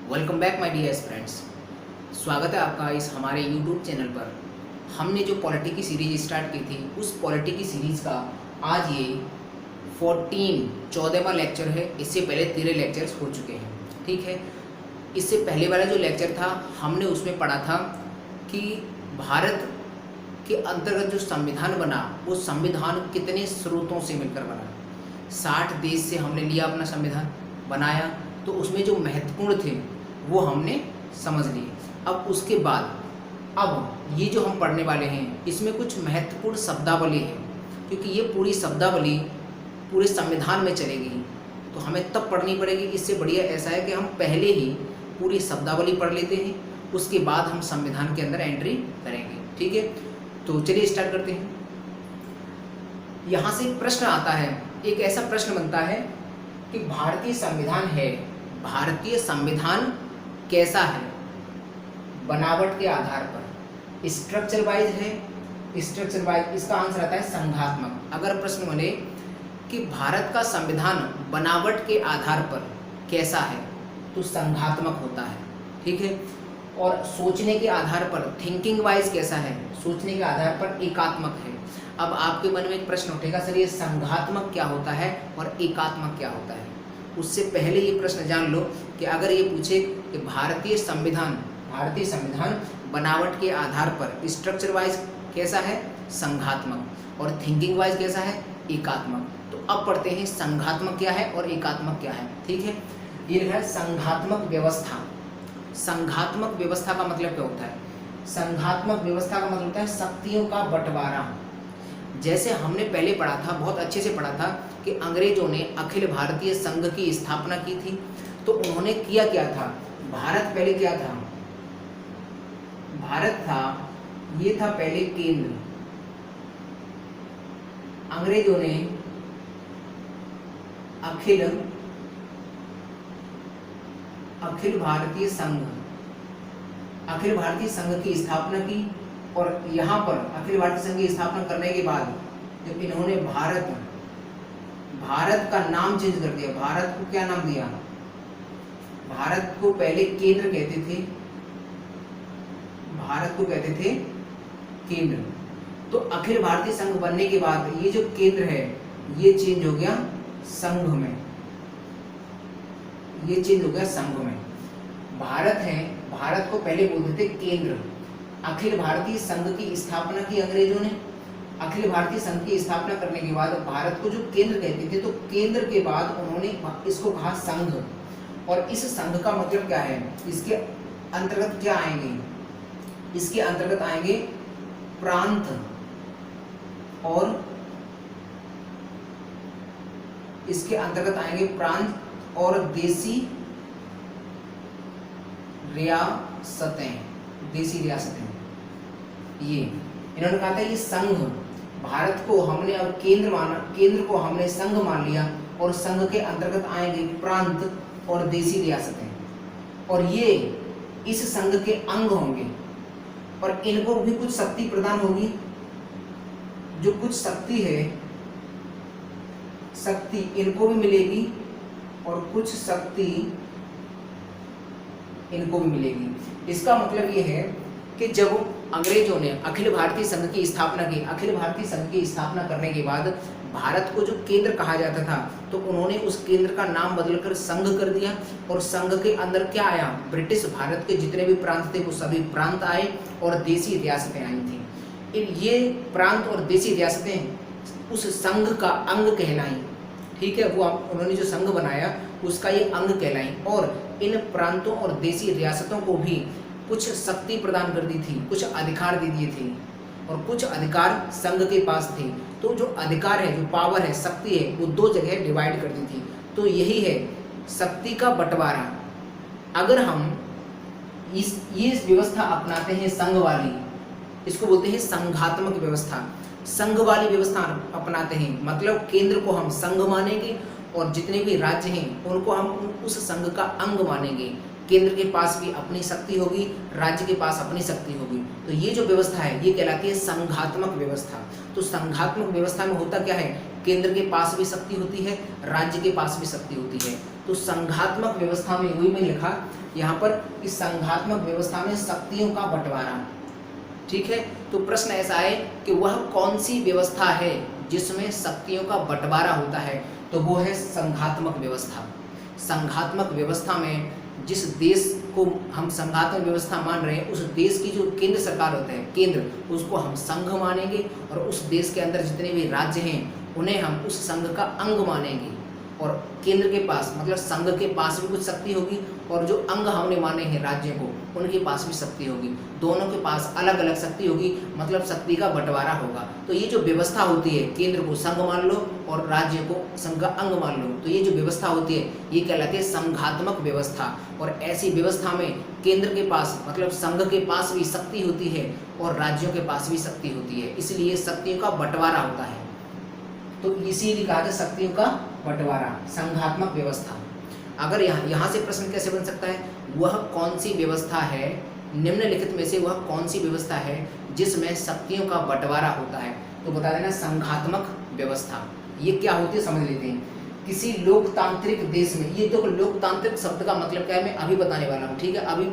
Welcome back my dear friends. स्वागत है आपका इस हमारे यूट्यूब चैनल पर। हमने जो पॉलिटी की सीरीज स्टार्ट की थी उस पॉलिटी की सीरीज़ का आज ये 14वां लेक्चर है। इससे पहले 13 लेक्चर्स हो चुके हैं, ठीक है। इससे पहले वाला जो लेक्चर था हमने उसमें पढ़ा था कि भारत के अंतर्गत जो संविधान बना वो संविधान कितने स्रोतों से मिलकर बना। 60 देश से हमने लिया अपना संविधान बनाया, तो उसमें जो महत्वपूर्ण थे वो हमने समझ लिए। अब उसके बाद अब ये जो हम पढ़ने वाले हैं इसमें कुछ महत्वपूर्ण शब्दावली है, क्योंकि ये पूरी शब्दावली पूरे संविधान में चलेगी तो हमें तब पढ़नी पड़ेगी। इससे बढ़िया ऐसा है कि हम पहले ही पूरी शब्दावली पढ़ लेते हैं, उसके बाद हम संविधान के अंदर एंट्री करेंगे, ठीक है। तो चलिए स्टार्ट करते हैं। यहाँ से एक प्रश्न आता है, एक ऐसा प्रश्न बनता है कि भारतीय संविधान है, भारतीय संविधान कैसा है? बनावट के आधार पर, स्ट्रक्चर वाइज है, स्ट्रक्चर वाइज। इसका आंसर आता है संघात्मक। अगर प्रश्न बने कि भारत का संविधान बनावट के आधार पर कैसा है तो संघात्मक होता है, ठीक है। और सोचने के आधार पर, थिंकिंग वाइज कैसा है, सोचने के आधार पर एकात्मक है। अब आपके मन में एक प्रश्न उठेगा, सर ये संघात्मक क्या होता है और एकात्मक क्या होता है? उससे पहले ये प्रश्न जान लो कि अगर ये पूछे कि भारतीय संविधान बनावट के आधार पर स्ट्रक्चर वाइज कैसा है, संघात्मक, और थिंकिंग वाइज कैसा है, एकात्मक। तो अब पढ़ते हैं संघात्मक क्या है और एकात्मक क्या है, ठीक है। ये लिखा है संघात्मक व्यवस्था। संघात्मक व्यवस्था का मतलब क्या होता है? संघात्मक व्यवस्था का मतलब होता है शक्तियों का बंटवारा। जैसे हमने पहले पढ़ा था, बहुत अच्छे से पढ़ा था कि अंग्रेजों ने अखिल भारतीय संघ की स्थापना की थी। तो उन्होंने किया क्या था? भारत पहले क्या था? भारत था, ये था पहले केंद्र। अंग्रेजों ने अखिल भारतीय संघ की स्थापना की, और यहाँ पर अखिल भारतीय संघ की स्थापना करने के बाद जब इन्होंने भारत का नाम चेंज कर दिया, भारत को क्या नाम दिया? भारत को पहले केंद्र कहते थे, भारत को कहते थे केंद्र। तो अखिल भारतीय संघ बनने के बाद ये जो केंद्र है ये चेंज हो गया संघ में, ये चेंज हो गया संघ में। भारत है, भारत को पहले बोलते थे केंद्र। अखिल भारतीय संघ की स्थापना की अंग्रेजों ने। अखिल भारतीय संघ की स्थापना करने के बाद भारत को जो केंद्र कहते थे, तो केंद्र के बाद उन्होंने इसको कहा संघ। और इस संघ का मतलब क्या है? इसके अंतर्गत क्या आएंगे? इसके अंतर्गत आएंगे प्रांत और इसके अंतर्गत आएंगे प्रांत और देसी रियासतें, देसी रियासतें। ये इन्होंने कहा था ये संघ, भारत को हमने अब केंद्र माना, केंद्र को हमने संघ मान लिया, और संघ के अंतर्गत आएंगे प्रांत और देसी रियासतें, और ये इस संघ के अंग होंगे, और इनको भी कुछ शक्ति प्रदान होगी। जो कुछ शक्ति है, शक्ति इनको भी मिलेगी और कुछ शक्ति इनको भी मिलेगी। इसका मतलब ये है कि जब अंग्रेजों ने अखिल भारतीय संघ की स्थापना की, अखिल भारतीय संघ की स्थापना करने के बाद भारत को जो केंद्र कहा जाता था, तो उन्होंने उस केंद्र का नाम बदलकर संघ कर दिया, और संघ के अंदर क्या आया? ब्रिटिश भारत के जितने भी प्रांत थे वो सभी प्रांत आए और देसी रियासतें आई थी। ये प्रांत और देसी रियासतें उस संघ का अंग कहलाई, ठीक है। वो उन्होंने जो संघ बनाया उसका ये अंग कहलाई, और इन प्रांतों और देसी रियासतों को भी कुछ शक्ति प्रदान कर दी थी, कुछ अधिकार दे दिए थे, और कुछ अधिकार संघ के पास थे। तो जो अधिकार है, जो पावर है, शक्ति है, वो दो जगह डिवाइड कर दी थी। तो यही है शक्ति का बंटवारा। अगर हम ये व्यवस्था अपनाते हैं संघ वाली, इसको बोलते हैं संघात्मक व्यवस्था। संघ वाली व्यवस्था अपनाते हैं मतलब केंद्र को हम संघ मानेंगे और जितने भी राज्य हैं उनको हम उस संघ का अंग मानेंगे। केंद्र के पास भी अपनी शक्ति होगी, राज्य के पास अपनी शक्ति होगी। तो ये जो व्यवस्था है ये कहलाती है संघात्मक व्यवस्था। तो संघात्मक व्यवस्था में होता क्या है? केंद्र के पास भी शक्ति होती है, राज्य के पास भी शक्ति होती है। तो संघात्मक व्यवस्था में वही मैंने लिखा यहाँ पर कि संघात्मक व्यवस्था में शक्तियों का बंटवारा। ठीक है, तो प्रश्न ऐसा है कि वह कौन सी व्यवस्था है जिसमें शक्तियों का बंटवारा होता है, तो वो है संघात्मक व्यवस्था। संघात्मक व्यवस्था में जिस देश को हम संघात्मक व्यवस्था मान रहे हैं, उस देश की जो केंद्र सरकार होता है, केंद्र, उसको हम संघ मानेंगे और उस देश के अंदर जितने भी राज्य हैं उन्हें हम उस संघ का अंग मानेंगे। और केंद्र के पास मतलब संघ के पास भी कुछ शक्ति होगी और जो अंग हमने माने हैं राज्यों को, उनके पास भी शक्ति होगी। दोनों के पास अलग अलग शक्ति होगी, मतलब शक्ति का बंटवारा होगा। तो ये जो व्यवस्था होती है, केंद्र को संघ मान लो और राज्य को संघ का अंग मान लो, तो ये जो व्यवस्था होती है ये कहलाती है संघात्मक व्यवस्था। और ऐसी व्यवस्था में केंद्र के पास मतलब संघ के पास भी शक्ति होती है और राज्यों के पास भी शक्ति होती है, इसलिए शक्तियों का बंटवारा होता है। तो इसीलिए कहा जाए शक्तियों का बंटवारा, संघात्मक व्यवस्था। अगर यहाँ से प्रश्न कैसे बन सकता है, वह कौन सी व्यवस्था है, निम्नलिखित में से वह कौन सी व्यवस्था है जिसमें शक्तियों का बंटवारा होता है, तो बता देना संघात्मक व्यवस्था। ये क्या होती है समझ लेते हैं। किसी लोकतांत्रिक देश में, ये तो लोकतांत्रिक शब्द का मतलब क्या है मैं अभी बताने वाला हूँ, ठीक है, अभी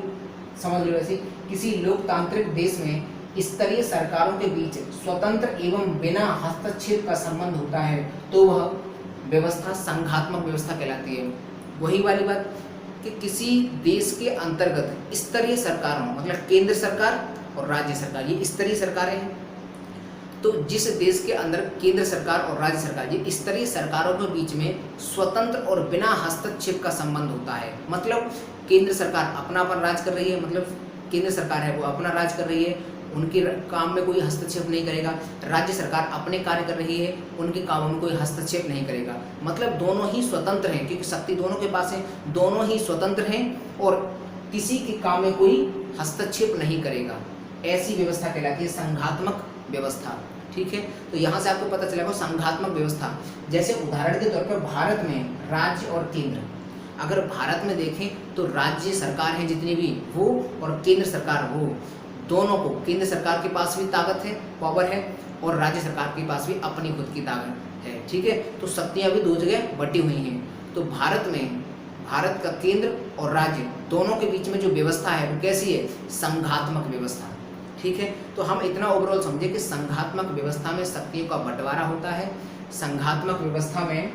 समझ लो। ऐसे किसी लोकतांत्रिक देश में स्तरीय सरकारों के बीच स्वतंत्र एवं बिना हस्तक्षेप का संबंध होता है, तो वह व्यवस्था संघात्मक व्यवस्था कहलाती है। वही वाली बात कि किसी देश के अंतर्गत स्तरीय सरकारों मतलब केंद्र सरकार और राज्य सरकार, ये स्तरीय सरकारें हैं। तो जिस देश के अंदर केंद्र सरकार और राज्य सरकार, ये स्तरीय सरकारों के बीच में स्वतंत्र और बिना हस्तक्षेप का संबंध होता है। मतलब केंद्र सरकार अपना राज कर रही है, मतलब केंद्र सरकार है वो अपना राज कर रही है, उनके काम में कोई हस्तक्षेप नहीं करेगा। राज्य सरकार अपने कार्य कर रही है, उनके कामों में कोई हस्तक्षेप नहीं करेगा। मतलब दोनों ही स्वतंत्र हैं, क्योंकि शक्ति दोनों के पास है, दोनों ही स्वतंत्र हैं और किसी के काम में कोई हस्तक्षेप नहीं करेगा। ऐसी व्यवस्था कहलाती है संघात्मक व्यवस्था। ठीक है, तो यहाँ से आपको पता चलेगा संघात्मक व्यवस्था। जैसे उदाहरण के तौर पर भारत में राज्य और केंद्र, अगर भारत में देखें तो राज्य सरकार है जितनी भी वो और केंद्र सरकार वो, दोनों को केंद्र सरकार के पास भी ताकत है, पावर है, और राज्य सरकार के पास भी अपनी खुद की ताकत है। ठीक है, तो शक्तियाँ भी दो जगह बटी हुई हैं। तो भारत में भारत का केंद्र और राज्य दोनों के बीच में जो व्यवस्था है वो कैसी है, संघात्मक व्यवस्था। ठीक है, तो हम इतना ओवरऑल समझे कि संघात्मक व्यवस्था में शक्तियों का बंटवारा होता है। संघात्मक व्यवस्था में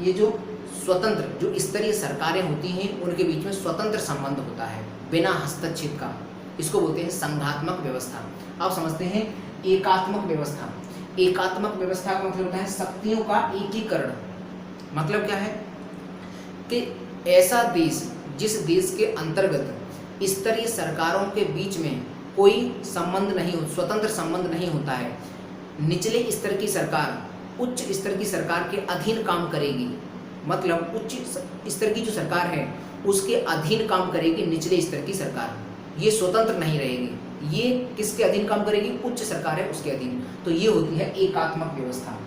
ये जो स्वतंत्र जो स्तरीय सरकारें होती हैं उनके बीच में स्वतंत्र संबंध होता है बिना हस्तक्षेप का, इसको बोलते हैं संघात्मक व्यवस्था। अब समझते हैं एकात्मक व्यवस्था। एकात्मक व्यवस्था का मतलब होता है शक्तियों का एकीकरण। मतलब क्या है कि ऐसा देश जिस देश के अंतर्गत स्तरीय सरकारों के बीच में कोई संबंध नहीं हो, स्वतंत्र संबंध नहीं होता है, निचले स्तर की सरकार उच्च स्तर की सरकार के अधीन काम करेगी। मतलब उच्च स्तर की जो सरकार है उसके अधीन काम करेगी निचले स्तर की सरकार, ये स्वतंत्र नहीं रहेगी। ये किसके अधीन काम करेगी, उच्च सरकार है उसके अधीन। तो ये होती है एकात्मक व्यवस्था।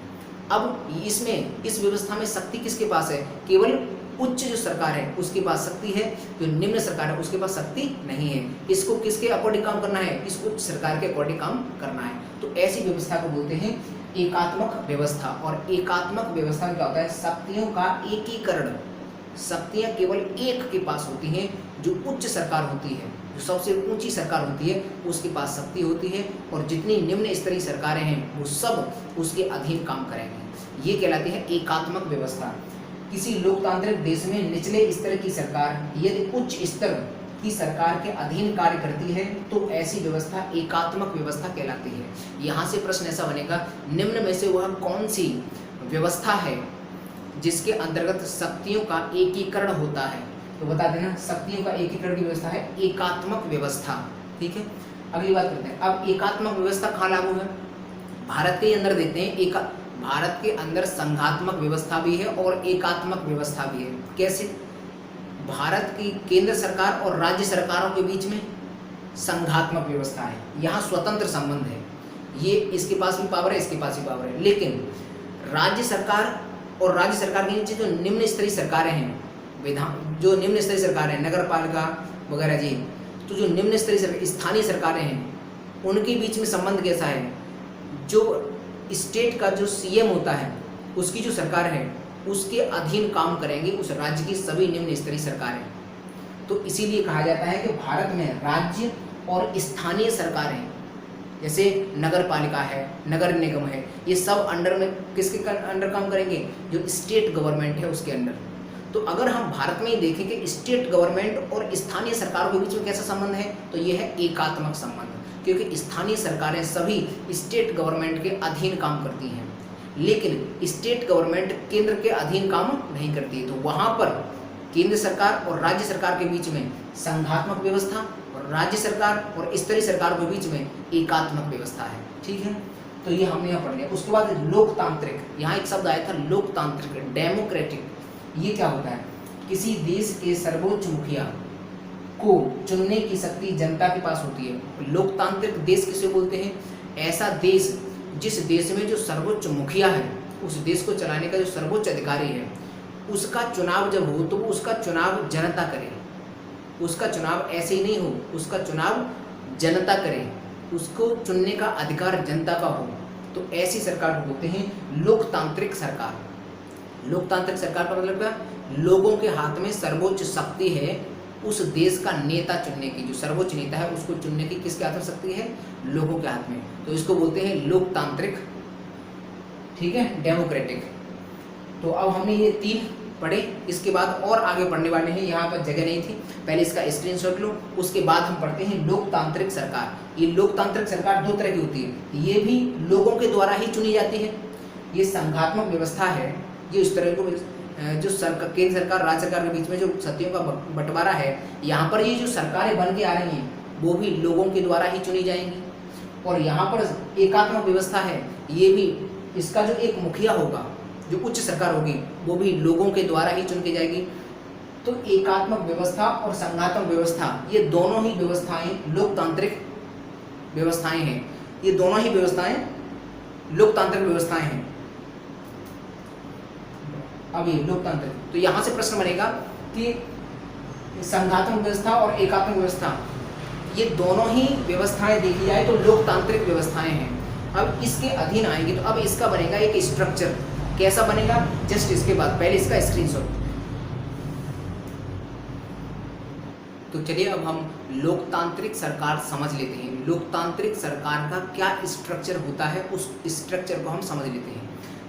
अब इसमें इस व्यवस्था में शक्ति किसके पास है, केवल उच्च जो सरकार है उसके पास शक्ति है, जो निम्न सरकार है उसके पास शक्ति नहीं है। इसको किसके अकॉर्डिंग काम करना है, इस उच्च सरकार के अकॉर्डिंग काम करना है। तो ऐसी व्यवस्था को बोलते हैं एकात्मक व्यवस्था। और एकात्मक व्यवस्था में क्या होता है, शक्तियों का एकीकरण। शक्तियाँ केवल एक के पास होती हैं, जो उच्च सरकार होती है, जो सबसे ऊंची सरकार होती है उसके पास शक्ति होती है, और जितनी निम्न स्तरीय सरकारें हैं वो सब उसके अधीन काम करेंगे। ये कहलाती है एकात्मक व्यवस्था। किसी लोकतांत्रिक देश में निचले स्तर की सरकार यदि उच्च स्तर की सरकार के अधीन कार्य करती है तो ऐसी व्यवस्था एकात्मक व्यवस्था कहलाती है। यहाँ से प्रश्न ऐसा बनेगा, निम्न में से वह कौन सी व्यवस्था है जिसके अंतर्गत शक्तियों का एकीकरण होता है, तो बता देना शक्तियों का एकीकरण की व्यवस्था है एकात्मक व्यवस्था। ठीक है, अगली बात करते हैं। अब एकात्मक व्यवस्था कहाँ लागू है, भारत के अंदर देखते हैं। भारत के अंदर संघात्मक व्यवस्था भी है और एकात्मक व्यवस्था भी है। कैसे, भारत की केंद्र सरकार और राज्य सरकारों के बीच में संघात्मक व्यवस्था है, यहाँ स्वतंत्र संबंध है, ये इसके पास भी पावर है इसके पास भी पावर है। लेकिन राज्य सरकार और राज्य सरकार के नीचे जो निम्न स्तरीय सरकारें हैं, जो निम्न स्तरीय सरकार है, नगर पालिका वगैरह जी, तो जो निम्न स्तरीय स्थानीय सरकारें हैं उनके बीच में संबंध कैसा है, जो स्टेट का जो सीएम होता है उसकी जो सरकार है उसके अधीन काम करेंगे उस राज्य की सभी निम्न स्तरीय सरकारें। तो इसीलिए कहा जाता है कि भारत में राज्य और स्थानीय सरकारें, जैसे नगर पालिका है, नगर निगम है, ये सब अंडर में किसके अंडर काम करेंगे? जो स्टेट गवर्नमेंट है उसके अंडर। तो अगर हम भारत में ही देखें कि स्टेट गवर्नमेंट और स्थानीय सरकारों के बीच में कैसा संबंध है, तो ये है एकात्मक संबंध, क्योंकि स्थानीय सरकारें सभी स्टेट गवर्नमेंट के अधीन काम करती हैं, लेकिन स्टेट गवर्नमेंट केंद्र के अधीन काम नहीं करती है। तो वहाँ पर केंद्र सरकार और राज्य सरकार के बीच में संघात्मक व्यवस्था और राज्य सरकार और स्तरीय सरकार के बीच में एकात्मक व्यवस्था है। ठीक है, तो ये हमने यहाँ पढ़ लिया। उसके बाद लोकतांत्रिक, यहाँ एक शब्द आया था लोकतांत्रिक, डेमोक्रेटिक। ये क्या होता है? किसी देश के सर्वोच्च मुखिया को चुनने की शक्ति जनता के पास होती है। लोकतांत्रिक देश किसे बोलते हैं? ऐसा देश जिस देश में जो सर्वोच्च मुखिया है, उस देश को चलाने का जो सर्वोच्च अधिकारी है, उसका चुनाव जब हो तो वो उसका चुनाव जनता करे। उसका चुनाव ऐसे ही नहीं हो, उसका चुनाव जनता करे, उसको चुनने का अधिकार जनता का हो। तो ऐसी सरकार को बोलते हैं लोकतांत्रिक सरकार। लोकतांत्रिक सरकार का मतलब क्या? लोगों के हाथ में सर्वोच्च शक्ति है उस देश का नेता चुनने की। जो सर्वोच्च नेता है उसको चुनने की किसके हाथ में शक्ति है? लोगों के हाथ में। तो इसको बोलते हैं लोकतांत्रिक। ठीक है, डेमोक्रेटिक। तो अब हमने ये 3 पढ़े, इसके बाद और आगे पढ़ने वाले हैं, यहाँ पर जगह नहीं थी, पहले इसका स्क्रीनशॉट लो। उसके बाद हम पढ़ते हैं लोकतांत्रिक सरकार। ये लोकतांत्रिक सरकार 2 तरह की होती है, ये भी लोगों के द्वारा ही चुनी जाती है। ये संघात्मक व्यवस्था है, ये इस तरह को जो केंद्र सरकार राज्य सरकार के बीच में जो सत्ताओं का बंटवारा है, यहाँ पर ये जो सरकारें बन के आ रही हैं वो भी लोगों के द्वारा ही चुनी जाएंगी। और यहाँ पर एकात्मक व्यवस्था है, ये भी इसका जो एक मुखिया होगा, जो उच्च सरकार होगी, वो भी लोगों के द्वारा ही चुन के जाएगी। तो एकात्मक व्यवस्था और संघात्मक व्यवस्था, ये दोनों ही व्यवस्थाएं लोकतांत्रिक व्यवस्थाएं हैं। ये दोनों ही व्यवस्थाएं लोकतांत्रिक व्यवस्थाएं हैं। अब ये लोकतांत्रिक, तो यहाँ से प्रश्न बनेगा कि संघात्मक व्यवस्था और एकात्मक व्यवस्था, ये दोनों ही व्यवस्थाएं देखी जाए तो लोकतांत्रिक व्यवस्थाएं हैं। अब इसके अधीन आएंगे तो अब इसका बनेगा एक स्ट्रक्चर। कैसा बनेगा? जस्ट इसके बाद पहले इसका स्क्रीनशॉट। तो चलिए अब हम लोकतांत्रिक सरकार समझ लेते हैं। लोकतांत्रिक सरकार का क्या स्ट्रक्चर होता है, उस स्ट्रक्चर को हम समझ लेते हैं।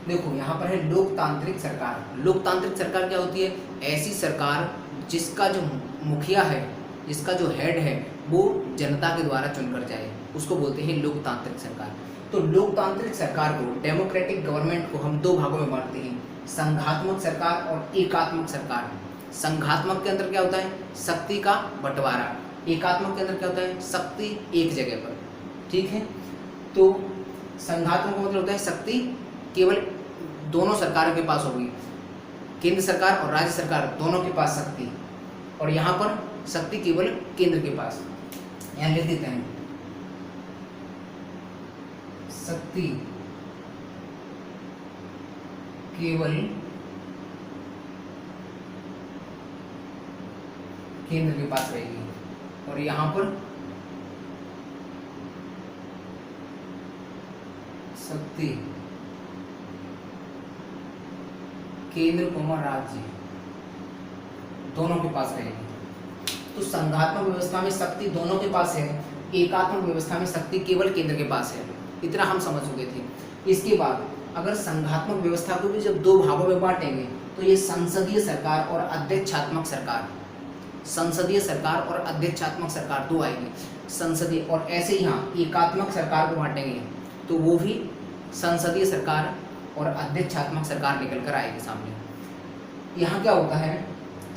देखो यहाँ पर है लोकतांत्रिक सरकार। लोकतांत्रिक सरकार क्या होती है? ऐसी सरकार जिसका जो मुखिया है, जिसका जो हेड है, वो जनता के द्वारा चुनकर जाए, उसको बोलते हैं लोकतांत्रिक सरकार। तो लोकतांत्रिक सरकार को, डेमोक्रेटिक गवर्नमेंट को हम 2 भागों में बांटते हैं, संघात्मक सरकार और एकात्मक सरकार। संघात्मक के अंदर क्या होता है? शक्ति का बंटवारा। एकात्मक के अंदर क्या होता है? शक्ति एक जगह पर। ठीक है, तो संघात्मक का मतलब होता है शक्ति केवल दोनों सरकारों के पास होगी, केंद्र सरकार और राज्य सरकार दोनों के पास शक्ति, और यहाँ पर शक्ति केवल केंद्र के पास। यहाँ लिख देते हैं शक्ति केवल केंद्र के पास रहेगी, और यहाँ पर शक्ति केंद्र राज्य दोनों के पास रहेगी। तो संघात्मक व्यवस्था में शक्ति दोनों के पास है, एकात्मक व्यवस्था में शक्ति केवल केंद्र के पास है। इतना हम समझ चुके थे। इसके बाद अगर संघात्मक व्यवस्था को भी जब 2 भागों में बांटेंगे तो ये संसदीय सरकार और अध्यक्षात्मक सरकार, संसदीय सरकार और अध्यक्षात्मक सरकार 2 आएगी। संसदीय, और ऐसे यहाँ एकात्मक सरकार को बांटेंगे तो वो भी संसदीय सरकार और अध्यक्षात्मक सरकार निकल कर आएगी सामने। यहाँ क्या होता है?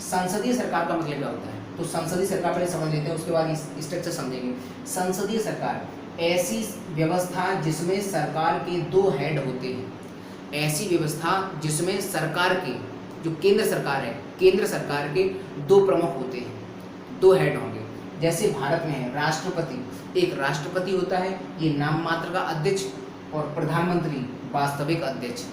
संसदीय सरकार का मतलब क्या होता है? तो संसदीय सरकार पहले समझ लेते हैं, उसके बाद स्ट्रक्चर समझेंगे। संसदीय सरकार ऐसी व्यवस्था जिसमें सरकार के 2 हेड होते हैं। ऐसी व्यवस्था जिसमें सरकार के, जो केंद्र सरकार है, केंद्र सरकार के 2 प्रमुख होते हैं, 2 हेड होंगे। जैसे भारत में है राष्ट्रपति, एक राष्ट्रपति होता है, ये नाम मात्र का अध्यक्ष, और प्रधानमंत्री वास्तविक अध्यक्ष।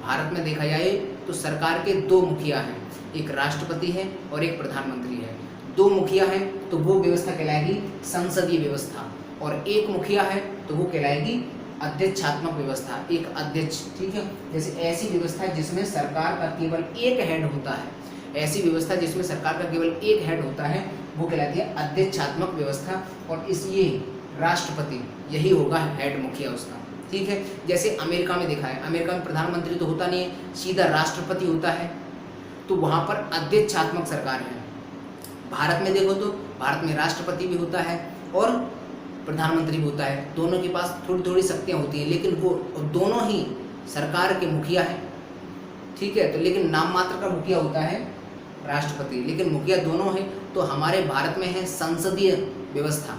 भारत में देखा जाए तो सरकार के 2 मुखिया हैं, एक राष्ट्रपति है और एक प्रधानमंत्री है। 2 मुखिया हैं तो वो व्यवस्था कहलाएगी संसदीय व्यवस्था, और एक मुखिया है तो वो कहलाएगी अध्यक्षात्मक व्यवस्था, एक अध्यक्ष, ठीक है। जैसे ऐसी व्यवस्था जिसमें सरकार का केवल एक हेड होता है, ऐसी व्यवस्था जिसमें सरकार का केवल एक हेड होता है वो कहलाती है अध्यक्षात्मक व्यवस्था। और इस ये राष्ट्रपति यही होगा हेड, मुखिया उसका, ठीक है। जैसे अमेरिका में देखा है, अमेरिका में प्रधानमंत्री तो होता नहीं है, सीधा राष्ट्रपति होता है, तो वहाँ पर अध्यक्षात्मक सरकार है। भारत में देखो तो भारत में राष्ट्रपति भी होता है और प्रधानमंत्री भी होता है, दोनों के पास थोड़ी थोड़ी शक्तियाँ होती हैं, लेकिन वो दोनों ही सरकार के मुखिया हैं, ठीक है। तो लेकिन नाम मात्र का मुखिया होता है राष्ट्रपति, लेकिन मुखिया दोनों हैं। तो हमारे भारत में है संसदीय व्यवस्था,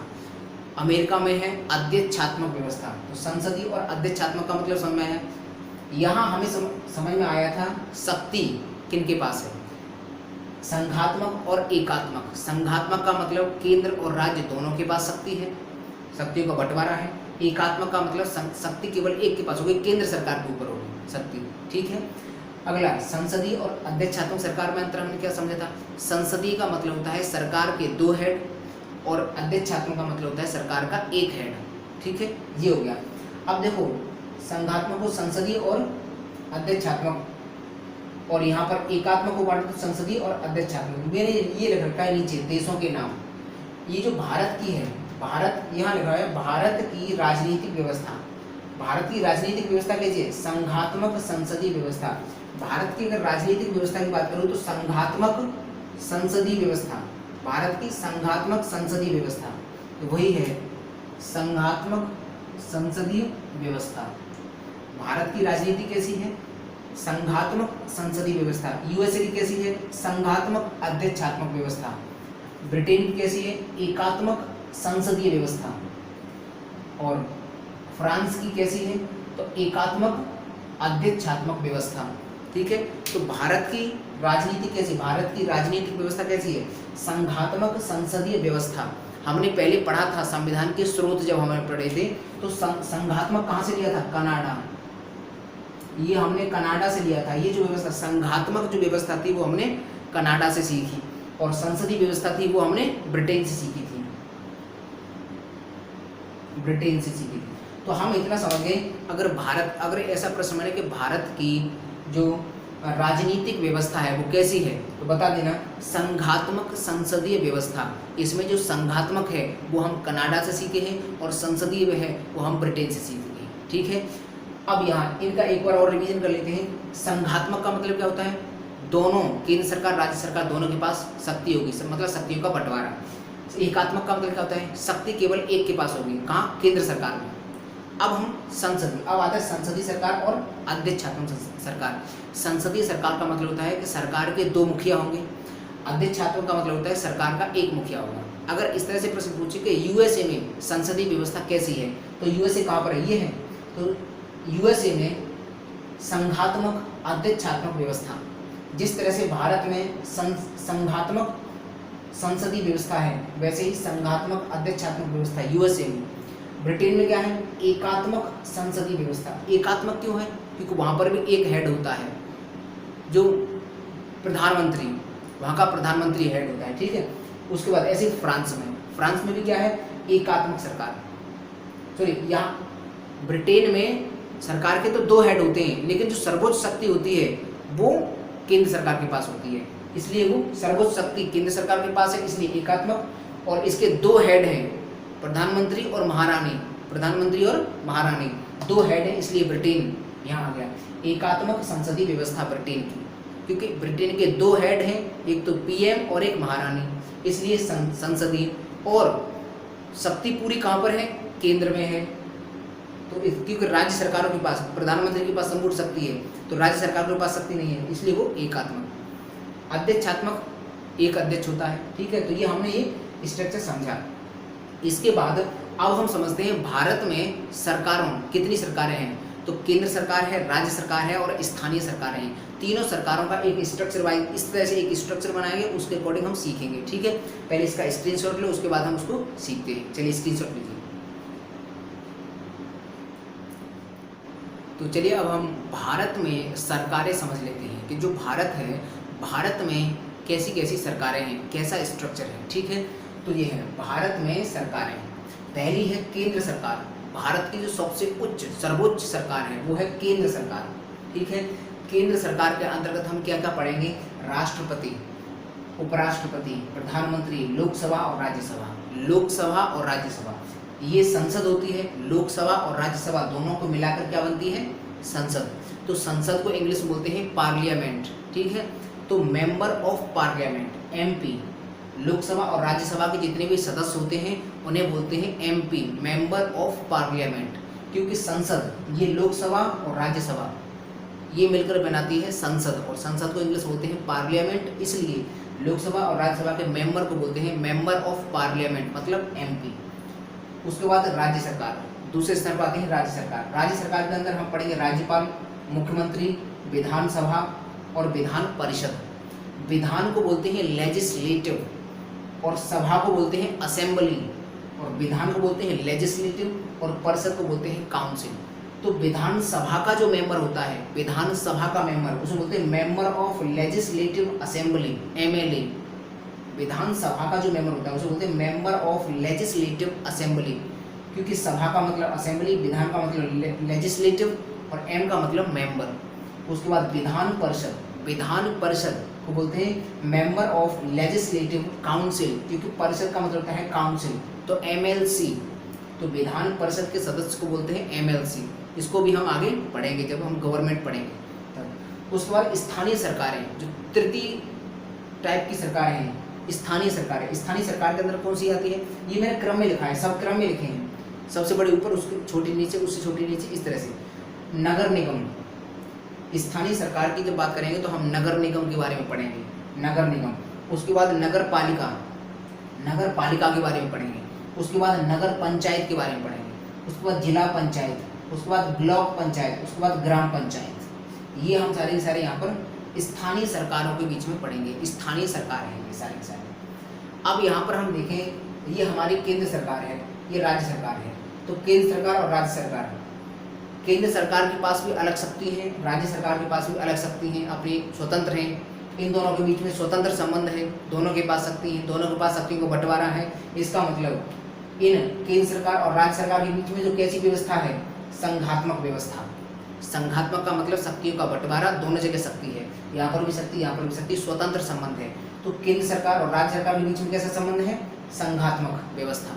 अमेरिका में है अध्यक्षात्मक व्यवस्था। तो संसदीय और अध्यक्षात्मक का मतलब समझ में आया। यहाँ हमें समझ में आया था शक्ति किनके पास है, संघात्मक और एकात्मक। संघात्मक का मतलब केंद्र और राज्य दोनों के पास शक्ति है, शक्तियों का बंटवारा है। एकात्मक का मतलब शक्ति केवल एक के पास होगी, केंद्र सरकार के ऊपर होगी शक्ति, ठीक है। अगला संसदीय और अध्यक्षात्मक सरकार में अंतर हमने क्या समझा था। संसदीय का मतलब होता है सरकार के दो हेड और अध्यक्षात्मक का मतलब होता है सरकार का एक हेड, ठीक है। ये हो गया। अब देखो संघात्मक को संसदीय और अध्यक्षात्मक, और यहाँ पर एकात्मक को बांटे तो संसदीय और अध्यक्षात्मक। मैंने ये लिख रखा है नीचे देशों के नाम। ये जो भारत की है, भारत यहाँ लिखा है भारत की राजनीतिक व्यवस्था। भारत की राजनीतिक व्यवस्था कैसी है, संघात्मक संसदीय व्यवस्था। भारत की अगर राजनीतिक व्यवस्था की बात करूँ तो संघात्मक संसदीय व्यवस्था, भारत की संघात्मक संसदीय व्यवस्था, तो वही है संघात्मक संसदीय व्यवस्था। भारत की राजनीति कैसी है, संघात्मक संसदीय व्यवस्था। यूएसए की कैसी है, संघात्मक अध्यक्षात्मक व्यवस्था। ब्रिटेन की कैसी है, एकात्मक संसदीय व्यवस्था। और फ्रांस की कैसी है, तो एकात्मक अध्यक्षात्मक व्यवस्था, ठीक है। तो भारत की राजनीति कैसी, भारत की राजनीतिक व्यवस्था कैसी है, संघात्मक संसदीय व्यवस्था। हमने पहले पढ़ा था संविधान के स्रोत, जब हमें पढ़े थे तो संघात्मक कहाँ से लिया था, कनाडा, ये हमने कनाडा से लिया था। ये जो व्यवस्था संघात्मक जो व्यवस्था थी वो हमने कनाडा से सीखी, और संसदीय व्यवस्था थी वो हमने ब्रिटेन से सीखी थी, ब्रिटेन से सीखी थी। तो हम इतना समझ गए। अगर ऐसा प्रश्न बने कि भारत की जो राजनीतिक व्यवस्था है वो कैसी है, तो बता देना संघात्मक संसदीय व्यवस्था। इसमें जो संघात्मक है वो हम कनाडा से सीखे हैं, और संसदीय है वो हम ब्रिटेन से सीखे हैं, ठीक है। अब यहाँ इनका एक बार और रिवीजन कर लेते हैं। संघात्मक का मतलब क्या होता है, दोनों केंद्र सरकार राज्य सरकार दोनों के पास शक्ति होगी, मतलब शक्तियों का बंटवारा। एकात्मक का मतलब क्या होता है, शक्ति केवल एक के पास होगी, कहाँ, केंद्र सरकार में। अब हम संसदीय, अब आता है संसदीय सरकार और अध्यक्षात्मक सरकार। संसदीय सरकार का मतलब होता है कि सरकार के दो मुखिया होंगे। अध्यक्षात्मक का मतलब होता है सरकार का एक मुखिया होगा। अगर इस तरह से प्रश्न पूछे कि यूएसए में संसदीय व्यवस्था कैसी है, तो यूएसए कहाँ पर है, ये है। तो यूएसए में संघात्मक अध्यक्षात्मक व्यवस्था, जिस तरह से भारत में संघात्मक संसदीय व्यवस्था है, वैसे ही संघात्मक अध्यक्षात्मक व्यवस्था यूएसए में। ब्रिटेन में क्या है, एकात्मक संसदीय व्यवस्था। एकात्मक क्यों है, क्योंकि वहाँ पर भी एक हेड होता है, जो प्रधानमंत्री, वहाँ का प्रधानमंत्री हेड होता है, ठीक है। उसके बाद ऐसे फ्रांस में भी क्या है, एकात्मक सरकार। सॉरी, यहाँ ब्रिटेन में सरकार के तो दो हेड होते हैं, लेकिन जो सर्वोच्च शक्ति होती है वो केंद्र सरकार के पास होती है, इसलिए वो सर्वोच्च शक्ति केंद्र सरकार के पास है, इसलिए एकात्मक। और इसके दो हेड हैं, प्रधानमंत्री और महारानी, प्रधानमंत्री और महारानी दो हेड हैं, इसलिए ब्रिटेन यहाँ आ गया। एकात्मक संसदीय व्यवस्था ब्रिटेन की, क्योंकि ब्रिटेन के दो हेड हैं, एक तो पीएम और एक महारानी, इसलिए संसदीय। और शक्ति पूरी कहाँ पर है, केंद्र में है। तो क्योंकि राज्य सरकारों के पास, प्रधानमंत्री के पास संपूर्ण शक्ति है, तो राज्य सरकार के पास शक्ति नहीं है, इसलिए वो एकात्मक। अध्यक्षात्मक, एक अध्यक्ष होता है, ठीक है। तो ये हमने ये स्ट्रक्चर समझा। इसके बाद अब हम समझते हैं भारत में सरकारों, कितनी सरकारें हैं, तो केंद्र सरकार है, राज्य सरकार है और स्थानीय सरकारें हैं। तीनों सरकारों का एक स्ट्रक्चर वाइज इस तरह से एक स्ट्रक्चर बनाएंगे, उसके अकॉर्डिंग हम सीखेंगे, ठीक है। पहले इसका स्क्रीनशॉट लो, उसके बाद हम उसको सीखते हैं। चलिए स्क्रीनशॉट लीजिए। तो चलिए अब हम भारत में सरकारें समझ लेते हैं कि जो भारत है, भारत में कैसी कैसी सरकारें हैं, कैसा स्ट्रक्चर है, ठीक है। तो ये है भारत में सरकारें। पहली है केंद्र सरकार, भारत की जो सबसे उच्च सर्वोच्च सरकार है वो है केंद्र सरकार। ठीक है, केंद्र सरकार के अंतर्गत हम क्या क्या पढ़ेंगे? राष्ट्रपति, उपराष्ट्रपति, प्रधानमंत्री, लोकसभा और राज्यसभा। लोकसभा और राज्यसभा ये संसद होती है। लोकसभा और राज्यसभा दोनों को मिलाकर क्या बनती है? संसद। तो संसद को इंग्लिश में बोलते हैं पार्लियामेंट। ठीक है, तो member of parliament MP, Lok Sabha और राज्यसभा के जितने भी सदस्य होते हैं उन्हें बोलते हैं एमपी, मेंबर ऑफ पार्लियामेंट। क्योंकि संसद ये लोकसभा और राज्यसभा ये मिलकर बनाती है संसद, और संसद को इंग्लिश बोलते हैं पार्लियामेंट, इसलिए लोकसभा और राज्यसभा के मेंबर को बोलते हैं मेंबर ऑफ पार्लियामेंट, मतलब एमपी। उसके बाद राज्य सरकार, दूसरे स्तर पर आती है राज्य सरकार। राज्य सरकार के अंदर हम पढ़ेंगे राज्यपाल, मुख्यमंत्री, विधानसभा और विधान परिषद। विधान को बोलते हैं लेजिस्लेटिव और सभा को बोलते हैं असेंबली, और विधान को बोलते हैं लेजिस्लेटिव और परिषद को बोलते हैं काउंसिल। तो विधानसभा का जो मेंबर होता है, विधानसभा का मेंबर, उसे बोलते हैं member of legislative assembly, MLA. विधानसभा का जो मेंबर होता है उसे बोलते हैं मेंबर ऑफ लेजिस्लेटिव असेंबली, क्योंकि सभा का मतलब असेंबली, विधान का मतलब लेजिस्लेटिव और एम का मतलब मेंबर। उसके बाद विधान परिषद, विधान परिषद को बोलते हैं मेंबर ऑफ लेजिस्लेटिव काउंसिल, क्योंकि परिषद का मतलब होता है काउंसिल, तो एमएलसी। तो विधान परिषद के सदस्य को बोलते हैं एमएलसी। इसको भी हम आगे पढ़ेंगे जब हम गवर्नमेंट पढ़ेंगे तब। उसके बाद स्थानीय सरकारें, जो तृतीय टाइप की सरकारें हैं, स्थानीय सरकारें। स्थानीय सरकार के अंदर कौन सी आती है? ये मैंने क्रम में लिखा है, सब क्रम में लिखे हैं, सबसे बड़े ऊपर, उसके छोटी नीचे, उससे छोटी नीचे, इस तरह से। नगर निगम, स्थानीय सरकार की जब बात करेंगे तो हम नगर निगम के बारे में पढ़ेंगे, नगर निगम। उसके बाद नगर पालिका, नगर पालिका के बारे में पढ़ेंगे। उसके बाद नगर पंचायत के बारे में पढ़ेंगे। उसके बाद जिला पंचायत, उसके बाद ब्लॉक पंचायत, उसके बाद ग्राम पंचायत। ये हम सारे के सारे यहाँ पर स्थानीय सरकारों के बीच में पढ़ेंगे। स्थानीय सरकार है ये सारे के सारे। अब यहाँ पर हम देखें, ये हमारी केंद्र सरकार है, ये राज्य सरकार है। तो केंद्र सरकार और राज्य सरकार, केंद्र सरकार के पास भी अलग शक्ति है, राज्य सरकार के पास भी अलग शक्ति है, अपनी स्वतंत्र हैं। इन दोनों के बीच में स्वतंत्र संबंध है, दोनों के पास शक्ति है, दोनों के पास शक्तियों को बंटवारा है। इसका मतलब इन केंद्र सरकार और राज्य सरकार के बीच में जो कैसी व्यवस्था है? संघात्मक व्यवस्था। संघात्मक का मतलब शक्तियों का बंटवारा, दोनों जगह शक्ति है, यहाँ पर भी शक्ति, यहाँ पर भी शक्ति, स्वतंत्र संबंध है। तो केंद्र सरकार और राज्य सरकार के बीच में कैसा संबंध है? संघात्मक व्यवस्था,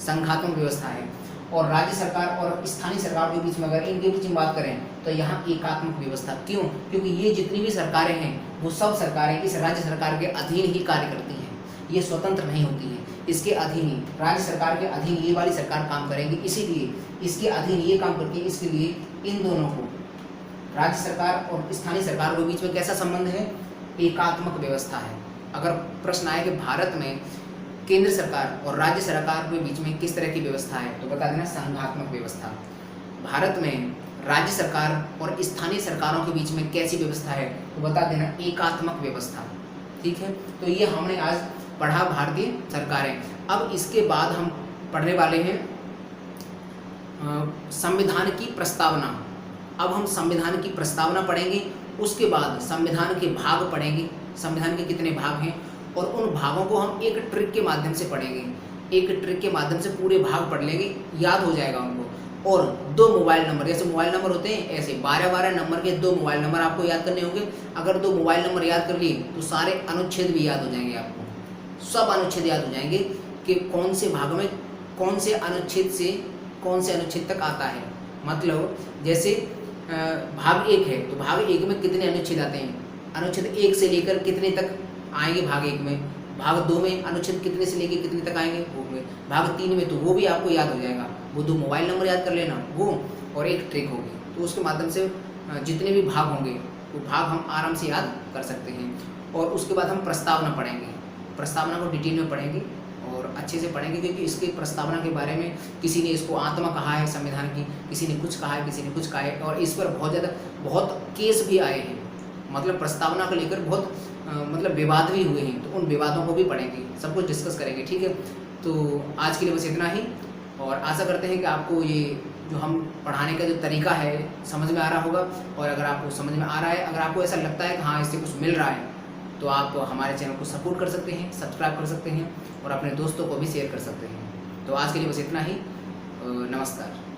संघात्मक व्यवस्था है। और राज्य सरकार और स्थानीय सरकार के बीच में अगर इनके बीच में बात करें तो यहाँ एकात्मक व्यवस्था। क्यों? क्योंकि ये जितनी भी सरकारें हैं वो सब सरकारें इस राज्य सरकार के अधीन ही कार्य करती हैं, ये स्वतंत्र नहीं होती हैं, इसके अधीन ही, राज्य सरकार के अधीन ये वाली सरकार काम करेंगी, इसीलिए इसके अधीन ये काम करती है। इसके लिए इन दोनों को, राज्य सरकार और स्थानीय सरकार के बीच में कैसा संबंध है? एकात्मक व्यवस्था है। अगर प्रश्न आए कि भारत में केंद्र सरकार और राज्य सरकार के बीच में किस तरह की व्यवस्था है, तो बता देना संघात्मक व्यवस्था। भारत में राज्य सरकार और स्थानीय सरकारों के बीच में कैसी व्यवस्था है, तो बता देना एकात्मक व्यवस्था। ठीक है, तो ये हमने आज पढ़ा भारतीय सरकारें। अब इसके बाद हम पढ़ने वाले हैं संविधान की प्रस्तावना। अब हम संविधान की प्रस्तावना पढ़ेंगे, उसके बाद संविधान के भाग पढ़ेंगे, संविधान के कितने भाग हैं, और उन भागों को हम एक ट्रिक के माध्यम से पढ़ेंगे। एक ट्रिक के माध्यम से पूरे भाग पढ़ लेंगे, याद हो जाएगा उनको। और 2 मोबाइल नंबर, जैसे मोबाइल नंबर होते हैं ऐसे 12-12 नंबर के 2 मोबाइल नंबर आपको याद करने होंगे। अगर 2 मोबाइल नंबर याद कर लिए तो सारे अनुच्छेद भी याद हो जाएंगे, आपको सब अनुच्छेद याद हो जाएंगे कि कौन से भाग में कौन से अनुच्छेद से कौन से अनुच्छेद तक आता है। मतलब जैसे भाग 1 है तो भाग 1 में कितने अनुच्छेद आते हैं, अनुच्छेद 1 से लेकर कितने तक आएंगे भाग 1 में, भाग 2 में अनुच्छेद कितने से लेकर कितने तक आएंगे वो में, भाग 3 में, तो वो भी आपको याद हो जाएगा। वो 2 मोबाइल नंबर याद कर लेना, वो और एक ट्रिक होगी, तो उसके माध्यम से जितने भी भाग होंगे वो भाग हम आराम से याद कर सकते हैं। और उसके बाद हम प्रस्तावना पढ़ेंगे, प्रस्तावना को डिटेल में पढ़ेंगे और अच्छे से पढ़ेंगे, क्योंकि इसके प्रस्तावना के बारे में किसी ने इसको आत्मा कहा है संविधान की, किसी ने कुछ कहा है, किसी ने कुछ कहा है, और इस पर बहुत केस भी आए हैं। मतलब प्रस्तावना को लेकर बहुत मतलब विवाद भी हुए हैं, तो उन विवादों को भी पढ़ेंगे, सब कुछ डिस्कस करेंगे। ठीक है, तो आज के लिए बस इतना ही, और आशा करते हैं कि आपको ये जो हम पढ़ाने का जो तरीका है समझ में आ रहा होगा। और अगर आपको समझ में आ रहा है, अगर आपको ऐसा लगता है कि हाँ इससे कुछ मिल रहा है, तो आप हमारे चैनल को सपोर्ट कर सकते हैं, सब्सक्राइब कर सकते हैं और अपने दोस्तों को भी शेयर कर सकते हैं। तो आज के लिए बस इतना ही, नमस्कार।